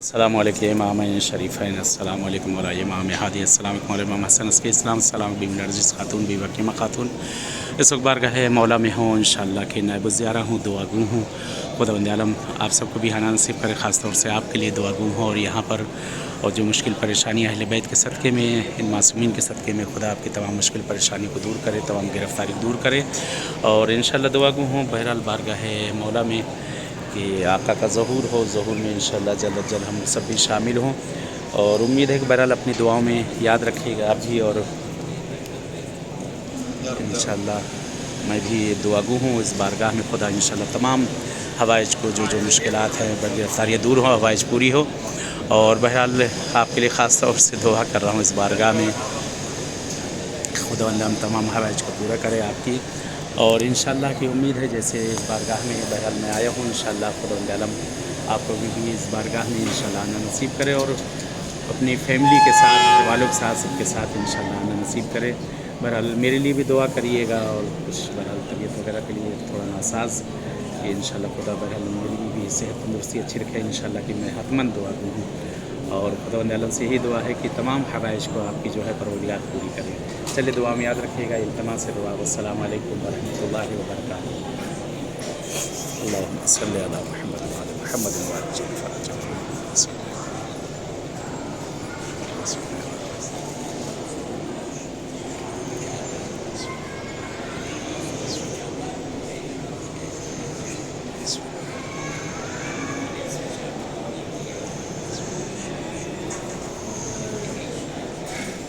السلام علیکم امام شریفین السلام علیکم علیہ امام ہادی السلام علیکم امام حسن عسکری السلام السلام بی نرجس خاتون بی وکیمہ خاتون اس وقت بارگاہ مولا میں ہوں انشاءاللہ کہ نائب الزیارہ ہوں، دعا گو ہوں۔ خداوند عالم آپ سب کو بھی حنان نصیب کرے، خاص طور سے آپ کے لیے دعا گو ہوں، اور یہاں پر اور جو مشکل پریشانی اہل بیت کے صدقے میں، ان معصومین کے صدقے میں خدا آپ کی تمام مشکل پریشانی کو دور کرے، تمام گرفتاری دور کرے، اور انشاءاللہ دعا گو ہوں بہرحال بارگاہ مولا میں کہ آقا کا ظہور ہو، ظہور میں انشاءاللہ جلد جلد ہم سب بھی شامل ہوں، اور امید ہے کہ بہرحال اپنی دعاؤں میں یاد رکھیے گا آپ بھی، اور انشاءاللہ میں بھی دعا گو ہوں اس بارگاہ میں خدا انشاءاللہ تمام حوائج کو، جو مشکلات ہیں گرفتاریاں دور ہوں، حوائج پوری ہو، اور بہرحال آپ کے لیے خاص طور سے دعا کر رہا ہوں اس بارگاہ میں خداوند ہم تمام حوائج کو پورا کرے آپ کی، اور انشاءاللہ کی امید ہے جیسے اس بارگاہ میں بہرحال میں آیا ہوں انشاءاللہ خداوند عالم آپ کو بھی اس بارگاہ میں انشاءاللہ آنا نصیب کرے، اور اپنی فیملی کے ساتھ، گھر والوں کے ساتھ، سب کے ساتھ انشاءاللہ آنا نصیب کرے۔ بہرحال میرے لیے بھی دعا کریے گا، اور کچھ بہرحال طبیعت وغیرہ کے لیے تھوڑا ناساز کہ انشاءاللہ خدا بہرحال میری بھی صحت تندرستی اچھی رکھے انشاءاللہ کہ میں حتماً دعا گو ہوں، اور خداوند عالم سے یہی دعا ہے کہ تمام حوائج کو آپ کی جو ہے پروردگار پوری کرے۔ چلیے دعا میں یاد رکھیے گا، التماس سے دعا، والسلام علیکم ورحمۃ اللہ وبرکاتہ۔ اللہم صلی علی محمد وعلی محمد وعلی